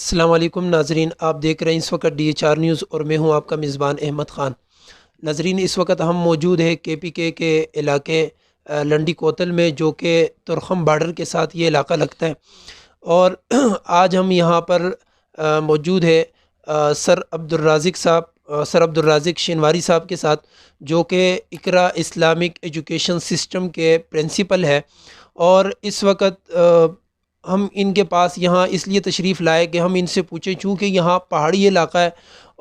السلام علیکم ناظرین، آپ دیکھ رہے ہیں اس وقت DHR نیوز اور میں ہوں آپ کا میزبان احمد خان۔ ناظرین، اس وقت ہم موجود ہیں KPK کے علاقے لنڈی کوتل میں، جو کہ ترخم بارڈر کے ساتھ یہ علاقہ لگتا ہے، اور آج ہم یہاں پر موجود ہے سر عبدالرازق شینواری صاحب کے ساتھ، جو کہ اقرا اسلامک ایجوکیشن سسٹم کے پرنسپل ہے۔ اور اس وقت ہم ان کے پاس یہاں اس لیے تشریف لائے کہ ہم ان سے پوچھیں، چونکہ یہاں پہاڑی علاقہ ہے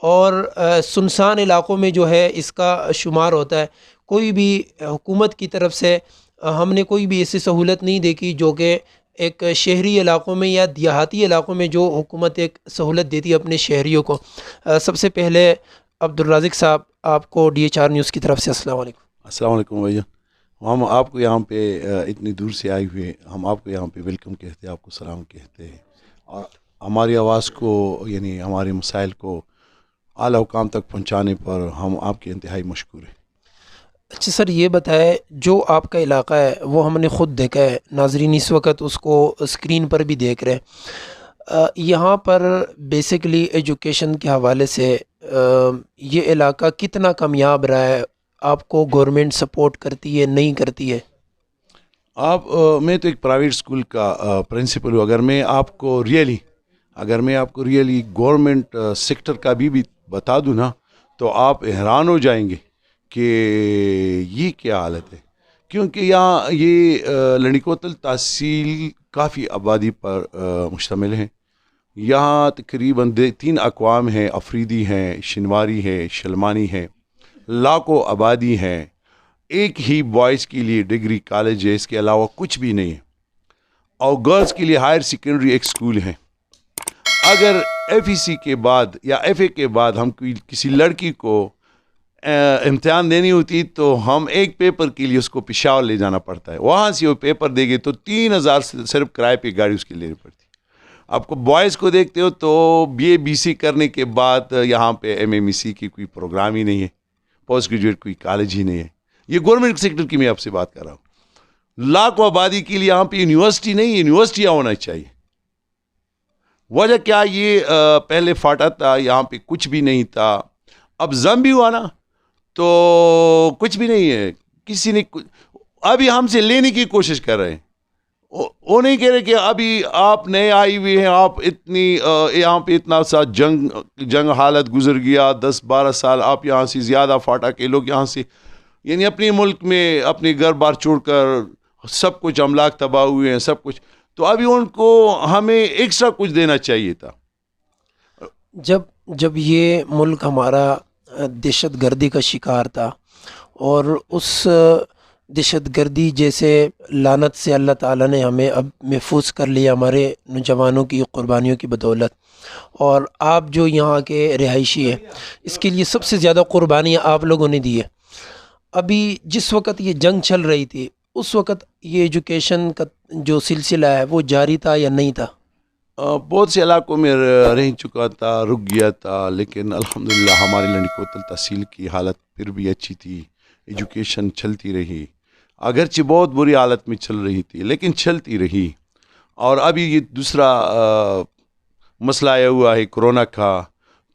اور سنسان علاقوں میں جو ہے اس کا شمار ہوتا ہے۔ کوئی بھی حکومت کی طرف سے ہم نے کوئی بھی ایسی سہولت نہیں دیکھی جو کہ ایک شہری علاقوں میں یا دیہاتی علاقوں میں جو حکومت ایک سہولت دیتی ہے اپنے شہریوں کو۔ سب سے پہلے عبدالرازق صاحب، آپ کو DHR نیوز کی طرف سے السلام علیکم۔ السلام علیکم بھیا، ہم آپ کو یہاں پہ اتنی دور سے آئے ہوئے، ہم آپ کو یہاں پہ ویلکم کہتے ہیں، آپ کو سلام کہتے ہیں، اور ہماری آواز کو یعنی ہمارے مسائل کو اعلیٰ حکام تک پہنچانے پر ہم آپ کے انتہائی مشکور ہیں۔ اچھا سر، یہ بتائے، جو آپ کا علاقہ ہے وہ ہم نے خود دیکھا ہے، ناظرین اس وقت اس کو اسکرین پر بھی دیکھ رہے ہیں۔ یہاں پر بیسیکلی ایجوکیشن کے حوالے سے یہ علاقہ کتنا کامیاب رہا ہے؟ آپ کو گورنمنٹ سپورٹ کرتی ہے، نہیں کرتی ہے؟ میں تو ایک پرائیویٹ اسکول کا پرنسپل ہوں۔ اگر میں آپ کو ریئلی گورنمنٹ سیکٹر کا بھی بتا دوں نا، تو آپ حیران ہو جائیں گے کہ یہ کیا حالت ہے، کیونکہ یہاں یہ لنڈی کوتل تحصیل کافی آبادی پر مشتمل ہے۔ یہاں تقریباً 3 اقوام ہیں، افریدی ہیں، شنواری ہے، شلمانی ہے، لاکھوں آبادی ہے۔ ایک ہی بوائز کے لیے ڈگری کالج ہے، اس کے علاوہ کچھ بھی نہیں ہے، اور گرلز کے لیے ہائر سیکنڈری ایک سکول ہے۔ اگر FEC کے بعد یا FA کے بعد ہم کسی لڑکی کو امتحان دینی ہوتی تو ہم ایک پیپر کے لیے اس کو پشاور لے جانا پڑتا ہے، وہاں سے وہ پیپر دے گے تو 3000 صرف کرائے پہ گاڑی اس کی لینی پڑتی۔ آپ کو بوائز کو دیکھتے ہو تو BA BC کرنے کے بعد یہاں پہ MMEC کی کوئی پروگرام ہی نہیں ہے، پوسٹ گریجویٹ کوئی کالج ہی نہیں ہے۔ یہ گورنمنٹ سیکٹر کی میں آپ سے بات کر رہا ہوں۔ لاکھوں آبادی کے لیے یہاں پہ یونیورسٹی نہیں، یونیورسٹیاں ہونا چاہیے۔ وجہ کیا؟ یہ پہلے فاٹا تھا، یہاں پہ کچھ بھی نہیں تھا، اب زم بھی ہوا نا تو کچھ بھی نہیں ہے۔ کسی نے ابھی ہم سے لینے کی کوشش کر رہے ہیں، وہ نہیں کہہ رہے کہ ابھی آپ نئے آئی ہوئے ہیں، آپ اتنی یہاں پہ اتنا سا جنگ حالت گزر گیا، 10-12 سال آپ یہاں سے زیادہ فاٹا کے لوگ یہاں سے یعنی اپنے ملک میں اپنے گھر بار چھوڑ کر سب کچھ املاک تباہ ہوئے ہیں، سب کچھ، تو ابھی ان کو ہمیں ایکسٹرا کچھ دینا چاہیے تھا۔ جب یہ ملک ہمارا دہشت گردی کا شکار تھا، اور اس دہشت گردی جیسے لعنت سے اللہ تعالیٰ نے ہمیں اب محفوظ کر لیا ہمارے نوجوانوں کی قربانیوں کی بدولت، اور آپ جو یہاں کے رہائشی ہیں، اس کے لیے سب سے زیادہ قربانیاں آپ لوگوں نے دی ہے۔ ابھی جس وقت یہ جنگ چل رہی تھی، اس وقت یہ ایجوکیشن کا جو سلسلہ ہے وہ جاری تھا یا نہیں تھا؟ بہت سے علاقوں میں رہ چکا تھا، رک گیا تھا، لیکن الحمدللہ ہماری لنڈی کوتل تحصیل کی حالت پھر بھی اچھی تھی، ایجوکیشن چلتی رہی، اگرچہ بہت بری حالت میں چل رہی تھی لیکن چلتی رہی۔ اور ابھی یہ دوسرا مسئلہ آیا ہوا ہے کورونا کا،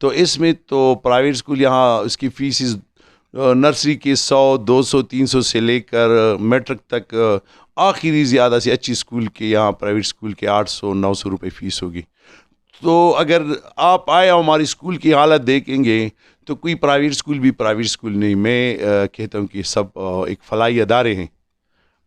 تو اس میں تو پرائیویٹ اسکول یہاں اس کی فیسز نرسری کے 100 200 300 سے لے کر میٹرک تک، آخری زیادہ سے اچھی اسکول کے یہاں پرائیویٹ اسکول کے 800 900 روپے فیس ہوگی۔ تو اگر آپ آئے ہماری اسکول کی حالت دیکھیں گے تو کوئی پرائیویٹ اسکول بھی پرائیویٹ اسکول نہیں، میں کہتا ہوں کہ سب ایک فلاحی ادارے ہیں۔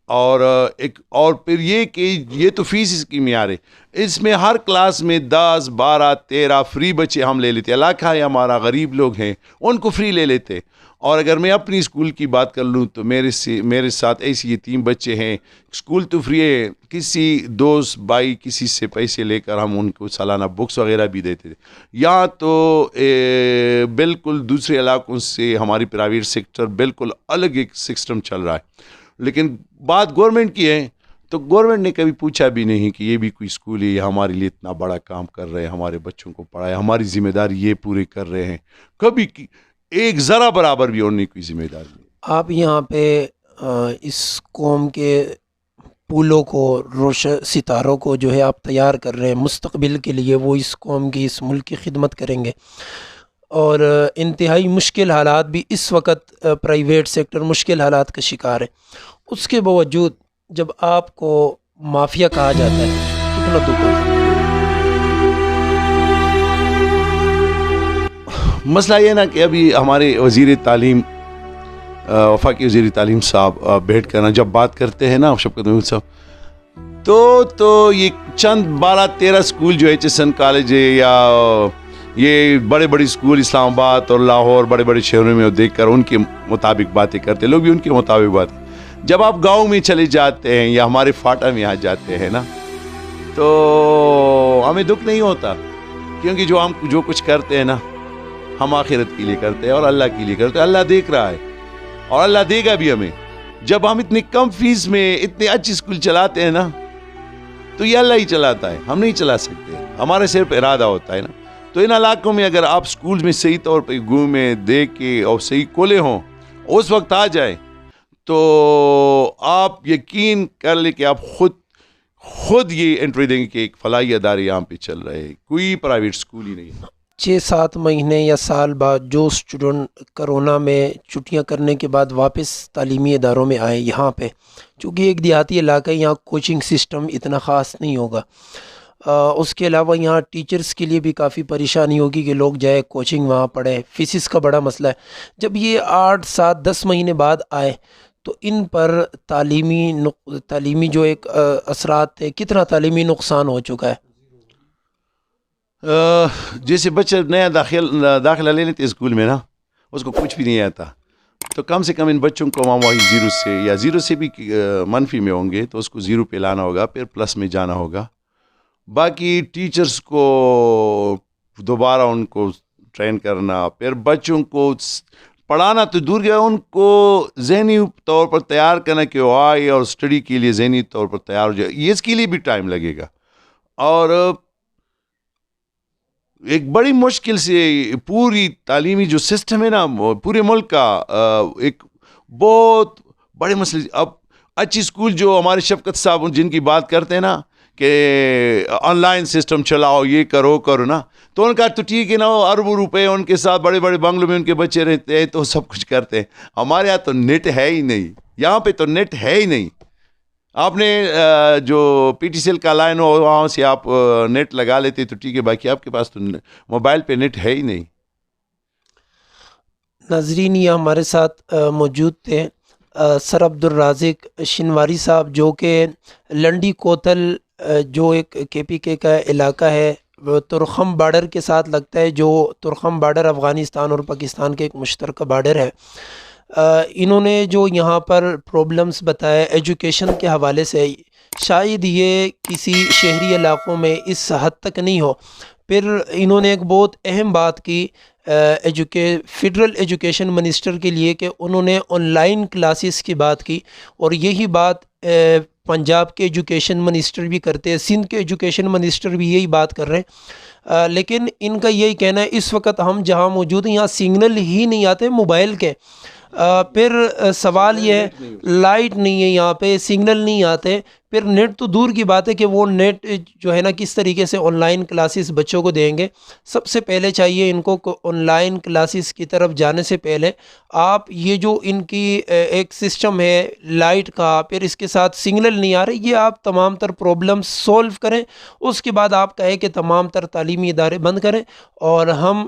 اور پھر یہ کہ یہ تو فیس اس کی معیار ہے، اس میں ہر کلاس میں 10 12 13 فری بچے ہم لے لیتے، علاقہ ہے ہمارا، غریب لوگ ہیں ان کو فری لے لیتے۔ اور اگر میں اپنی اسکول کی بات کر لوں تو میرے ساتھ ایسی یہ 3 بچے ہیں، اسکول تو فری ہے، کسی دوست بھائی کسی سے پیسے لے کر ہم ان کو سالانہ بکس وغیرہ بھی دیتے تھے۔ یہاں تو بالکل دوسرے علاقوں سے ہماری پرائیویٹ سیکٹر بالکل الگ ایک سسٹم چل رہا ہے۔ لیکن بات گورنمنٹ کی ہے تو گورنمنٹ نے کبھی پوچھا بھی نہیں کہ یہ بھی کوئی اسکول ہے، یہ ہمارے لیے اتنا بڑا کام کر رہے ہیں، ہمارے بچوں کو پڑھائے، ہماری ذمہ داری یہ پورے کر رہے ہیں، کبھی ایک ذرا برابر بھی اور نہیں کوئی ذمہ داری نہیں۔ آپ یہاں پہ اس قوم کے پھولوں کو، روشن ستاروں کو جو ہے آپ تیار کر رہے ہیں مستقبل کے لیے، وہ اس قوم کی، اس ملک کی خدمت کریں گے۔ اور انتہائی مشکل حالات بھی اس وقت پرائیویٹ سیکٹر مشکل حالات کا شکار ہے، اس کے باوجود جب آپ کو مافیا کہا جاتا ہے کتنا دکھ ہوتا ہے۔ مسئلہ یہ نا کہ ابھی ہمارے وزیر تعلیم، وفاقی وزیر تعلیم صاحب بیٹھ کر نا جب بات کرتے ہیں نا شفقت محمود صاحب، تو یہ چند 12-13 اسکول جو ایچ ایس این کالج ہے یا یہ بڑے بڑے اسکول اسلام آباد اور لاہور بڑے بڑے شہروں میں دیکھ کر ان کے مطابق باتیں کرتے، لوگ بھی ان کے مطابق باتیں۔ جب آپ گاؤں میں چلے جاتے ہیں یا ہمارے فاٹا میں آ جاتے ہیں نا تو ہمیں دکھ نہیں ہوتا، کیونکہ ہم جو کچھ کرتے ہیں نا ہم آخرت کے لیے کرتے ہیں اور اللہ کے لیے کرتے ہیں۔ اللہ دیکھ رہا ہے اور اللہ دے گا بھی ہمیں۔ جب ہم اتنی کم فیس میں اتنے اچھی اسکول چلاتے ہیں نا تو یہ اللہ ہی چلاتا ہے، ہم نہیں چلا سکتے، ہمارے صرف ارادہ ہوتا ہے نا۔ تو ان علاقوں میں اگر آپ اسکول میں صحیح طور پہ گھومیں، دیکھ کے اور صحیح کھولے ہوں، اس وقت آ جائیں تو آپ یقین کر لیں کہ آپ خود یہ انٹری دیں گے کہ ایک فلاحی ادارے یہاں پہ چل رہے ہیں، کوئی پرائیویٹ اسکول ہی نہیں ہے۔ 6-7 مہینے یا سال بعد جو اسٹوڈنٹ کرونا میں چھٹیاں کرنے کے بعد واپس تعلیمی اداروں میں آئے یہاں پہ، چونکہ ایک دیہاتی علاقہ ہے، یہاں کوچنگ سسٹم اتنا خاص نہیں ہوگا، اس کے علاوہ یہاں ٹیچرز کے لیے بھی کافی پریشانی ہوگی کہ لوگ جائے کوچنگ وہاں پڑھیں، فیسز کا بڑا مسئلہ ہے۔ جب یہ 8-7-10 مہینے بعد آئے تو ان پر تعلیمی جو ایک اثرات تھے، کتنا تعلیمی نقصان ہو چکا ہے۔ جیسے بچہ نیا داخلہ لے لیتے اسکول میں نا، اس کو کچھ بھی نہیں آتا، تو کم سے کم ان بچوں کو وہی 0 سے یا 0 سے بھی منفی میں ہوں گے تو اس کو 0 پہ لانا ہوگا، پھر پلس میں جانا ہوگا۔ باقی ٹیچرز کو دوبارہ ان کو ٹرین کرنا، پھر بچوں کو پڑھانا تو دور گیا، ان کو ذہنی طور پر تیار کرنا کہ وہ آئے اور اسٹڈی کے لیے ذہنی طور پر تیار ہو جائے، یہ اس کے لیے بھی ٹائم لگے گا۔ اور ایک بڑی مشکل سے پوری تعلیمی جو سسٹم ہے نا پورے ملک کا ایک بہت بڑے مسئلے۔ اب اچھی اسکول جو ہمارے شفقت صاحب جن کی بات کرتے ہیں نا کہ آن لائن سسٹم چلاؤ، یہ کرو نا، تو ان کا تو ٹھیک ہے نا، اربوں روپے ان کے ساتھ بڑے بڑے بنگلوں میں ان کے بچے رہتے ہیں تو سب کچھ کرتے ہیں۔ ہمارے یہاں تو نیٹ ہے ہی نہیں، یہاں پہ تو نیٹ ہے ہی نہیں۔ آپ نے جو پی ٹی سی ایل کا لائن ہو وہاں سے آپ نیٹ لگا لیتے تو ٹھیک ہے، باقی آپ کے پاس تو موبائل پہ نیٹ ہے ہی نہیں۔ ناظرین یہ ہمارے ساتھ موجود تھے سر عبدالرازق شنواری صاحب، جو کہ لنڈی کوتل جو ایک کے پی کے کا علاقہ ہے، وہ ترخم بارڈر کے ساتھ لگتا ہے، جو ترخم بارڈر افغانستان اور پاکستان کے ایک مشترکہ بارڈر ہے۔ انہوں نے جو یہاں پر پرابلمس بتائے ایجوکیشن کے حوالے سے، شاید یہ کسی شہری علاقوں میں اس حد تک نہیں ہو۔ پھر انہوں نے ایک بہت اہم بات کی فیڈرل ایجوکیشن منسٹر کے لیے، کہ انہوں نے آن لائن کلاسز کی بات کی، اور یہی بات پنجاب کے ایجوکیشن منسٹر بھی کرتے ہیں، سندھ کے ایجوکیشن منسٹر بھی یہی بات کر رہے ہیں، لیکن ان کا یہی کہنا ہے اس وقت ہم جہاں موجود ہیں یہاں سگنل ہی نہیں آتے موبائل کے۔ پھر سوال یہ ہے، لائٹ نہیں ہے یہاں پہ، سگنل نہیں آتے، پھر نیٹ تو دور کی بات ہے کہ وہ نیٹ جو ہے نا کس طریقے سے آن لائن کلاسز بچوں کو دیں گے۔ سب سے پہلے چاہیے ان کو آن لائن کلاسز کی طرف جانے سے پہلے آپ یہ جو ان کی ایک سسٹم ہے لائٹ کا، پھر اس کے ساتھ سگنل نہیں آ رہے، یہ آپ تمام تر پرابلم سولو کریں، اس کے بعد آپ کہیں کہ تمام تر تعلیمی ادارے بند کریں اور ہم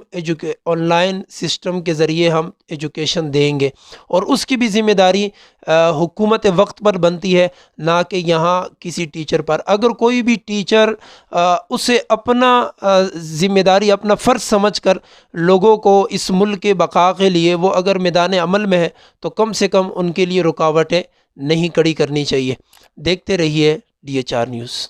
آن لائن سسٹم کے ذریعے ہم ایجوکیشن دیں گے، اور اس کی بھی ذمہ داری حکومت وقت پر بنتی ہے، نہ کہ یہاں کسی ٹیچر پر۔ اگر کوئی بھی ٹیچر اسے اپنا ذمہ داری، اپنا فرض سمجھ کر لوگوں کو اس ملک کے بقا کے لیے وہ اگر میدان عمل میں ہے تو کم سے کم ان کے لیے رکاوٹیں نہیں کھڑی کرنی چاہیے۔ دیکھتے رہیے DHR نیوز۔